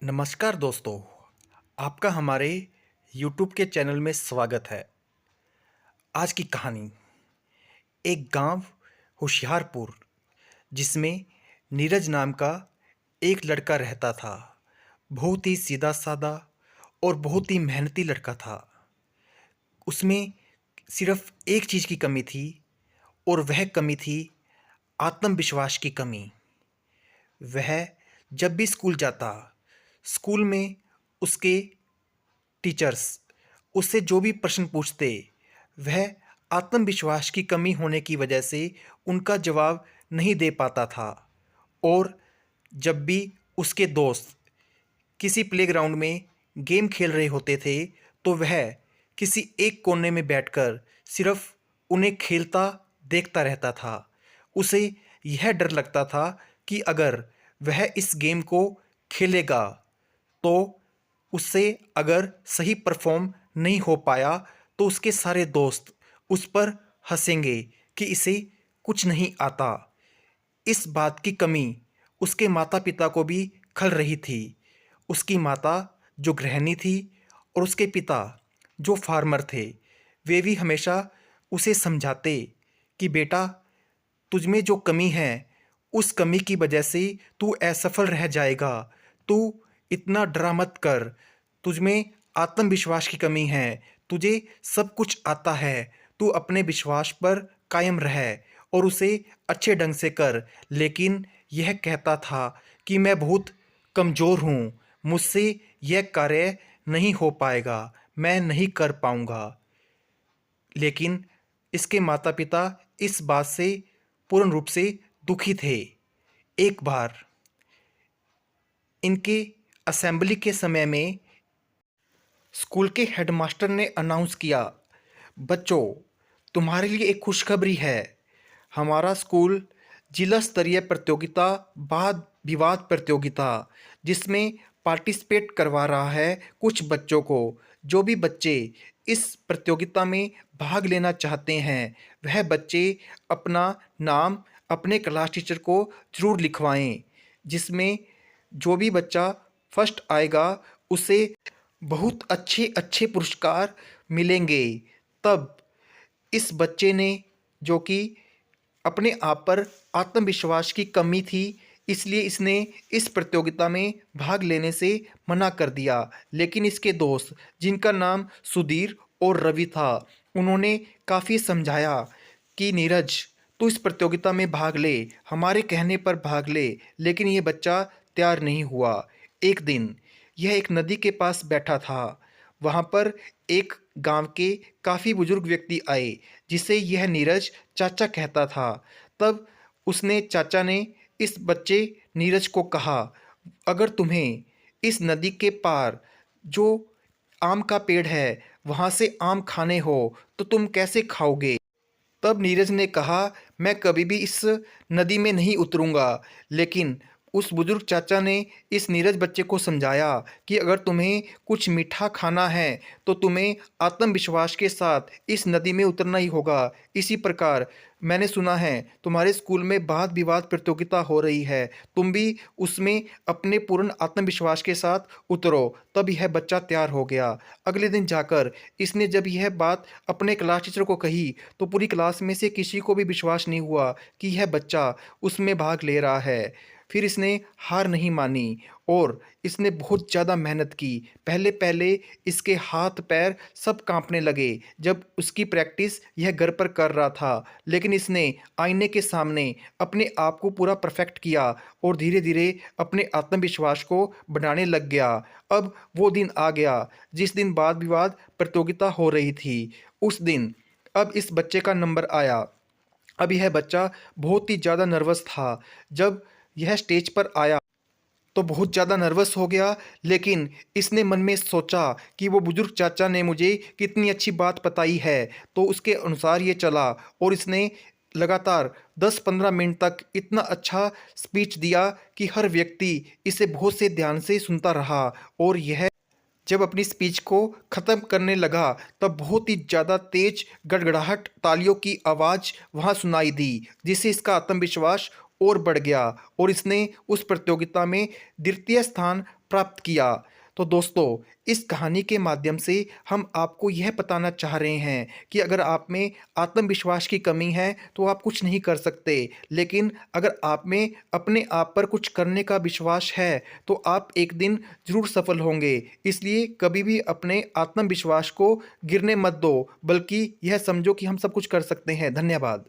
नमस्कार दोस्तों, आपका हमारे YouTube के चैनल में स्वागत है। आज की कहानी एक गांव होशियारपुर जिसमें नीरज नाम का एक लड़का रहता था। बहुत ही सीधा साधा और बहुत ही मेहनती लड़का था। उसमें सिर्फ एक चीज़ की कमी थी और वह कमी थी आत्मविश्वास की कमी। वह जब भी स्कूल जाता, स्कूल में उसके टीचर्स उससे जो भी प्रश्न पूछते, वह आत्मविश्वास की कमी होने की वजह से उनका जवाब नहीं दे पाता था। और जब भी उसके दोस्त किसी प्लेग्राउंड में गेम खेल रहे होते थे, तो वह किसी एक कोने में बैठकर सिर्फ उन्हें खेलता देखता रहता था। उसे यह डर लगता था कि अगर वह इस गेम को खेलेगा तो उससे अगर सही परफॉर्म नहीं हो पाया तो उसके सारे दोस्त उस पर हंसेंगे कि इसे कुछ नहीं आता। इस बात की कमी उसके माता पिता को भी खल रही थी। उसकी माता जो गृहिणी थी और उसके पिता जो फार्मर थे, वे भी हमेशा उसे समझाते कि बेटा, तुझमें जो कमी है उस कमी की वजह से तू असफल रह जाएगा। तू इतना डरा मत कर। तुझमें आत्मविश्वास की कमी है। तुझे सब कुछ आता है। तू अपने विश्वास पर कायम रह और उसे अच्छे ढंग से कर। लेकिन यह कहता था कि मैं बहुत कमज़ोर हूँ, मुझसे यह कार्य नहीं हो पाएगा, मैं नहीं कर पाऊँगा। लेकिन इसके माता पिता इस बात से पूर्ण रूप से दुखी थे। एक बार इनके असेंबली के समय में स्कूल के हेडमास्टर ने अनाउंस किया, बच्चों, तुम्हारे लिए एक खुशखबरी है। हमारा स्कूल जिला स्तरीय प्रतियोगिता वाद विवाद प्रतियोगिता जिसमें पार्टिसिपेट करवा रहा है कुछ बच्चों को। जो भी बच्चे इस प्रतियोगिता में भाग लेना चाहते हैं, वह बच्चे अपना नाम अपने क्लास टीचर को ज़रूर लिखवाएं। जिसमें जो भी बच्चा फर्स्ट आएगा उसे बहुत अच्छे अच्छे पुरस्कार मिलेंगे। तब इस बच्चे ने, जो कि अपने आप पर आत्मविश्वास की कमी थी, इसलिए इसने इस प्रतियोगिता में भाग लेने से मना कर दिया। लेकिन इसके दोस्त, जिनका नाम सुधीर और रवि था, उन्होंने काफ़ी समझाया कि नीरज, तू इस प्रतियोगिता में भाग ले, हमारे कहने पर भाग ले। लेकिन ये बच्चा तैयार नहीं हुआ। एक दिन यह एक नदी के पास बैठा था। वहाँ पर एक गांव के काफ़ी बुजुर्ग व्यक्ति आए, जिसे यह नीरज चाचा कहता था। तब उसने चाचा ने इस बच्चे नीरज को कहा, अगर तुम्हें इस नदी के पार जो आम का पेड़ है वहाँ से आम खाने हो तो तुम कैसे खाओगे? तब नीरज ने कहा, मैं कभी भी इस नदी में नहीं उतरूंगा। लेकिन उस बुजुर्ग चाचा ने इस नीरज बच्चे को समझाया कि अगर तुम्हें कुछ मीठा खाना है तो तुम्हें आत्मविश्वास के साथ इस नदी में उतरना ही होगा। इसी प्रकार मैंने सुना है तुम्हारे स्कूल में वाद विवाद प्रतियोगिता हो रही है, तुम भी उसमें अपने पूर्ण आत्मविश्वास के साथ उतरो। तब यह बच्चा तैयार हो गया। अगले दिन जाकर इसने जब यह बात अपने क्लास टीचर को कही तो पूरी क्लास में से किसी को भी विश्वास नहीं हुआ कि यह बच्चा उसमें भाग ले रहा है। फिर इसने हार नहीं मानी और इसने बहुत ज़्यादा मेहनत की। पहले पहले इसके हाथ पैर सब कांपने लगे जब उसकी प्रैक्टिस यह घर पर कर रहा था। लेकिन इसने आईने के सामने अपने आप को पूरा परफेक्ट किया और धीरे धीरे अपने आत्मविश्वास को बढ़ाने लग गया। अब वो दिन आ गया जिस दिन वाद विवाद प्रतियोगिता हो रही थी। उस दिन अब इस बच्चे का नंबर आया। अब यह बच्चा बहुत ही ज़्यादा नर्वस था। जब यह स्टेज पर आया तो बहुत ज़्यादा नर्वस हो गया। लेकिन इसने मन में सोचा कि वो बुजुर्ग चाचा ने मुझे कितनी अच्छी बात बताई है, तो उसके अनुसार ये चला और इसने लगातार 10-15 मिनट तक इतना अच्छा स्पीच दिया कि हर व्यक्ति इसे बहुत से ध्यान से सुनता रहा। और यह जब अपनी स्पीच को ख़त्म करने लगा तब बहुत ही ज़्यादा तेज गड़गड़ाहट तालियों की आवाज़ वहाँ सुनाई दी, जिससे इसका आत्मविश्वास और बढ़ गया और इसने उस प्रतियोगिता में द्वितीय स्थान प्राप्त किया। तो दोस्तों, इस कहानी के माध्यम से हम आपको यह बताना चाह रहे हैं कि अगर आप में आत्मविश्वास की कमी है तो आप कुछ नहीं कर सकते, लेकिन अगर आप में अपने आप पर कुछ करने का विश्वास है तो आप एक दिन ज़रूर सफल होंगे। इसलिए कभी भी अपने आत्मविश्वास को गिरने मत दो, बल्कि यह समझो कि हम सब कुछ कर सकते हैं। धन्यवाद।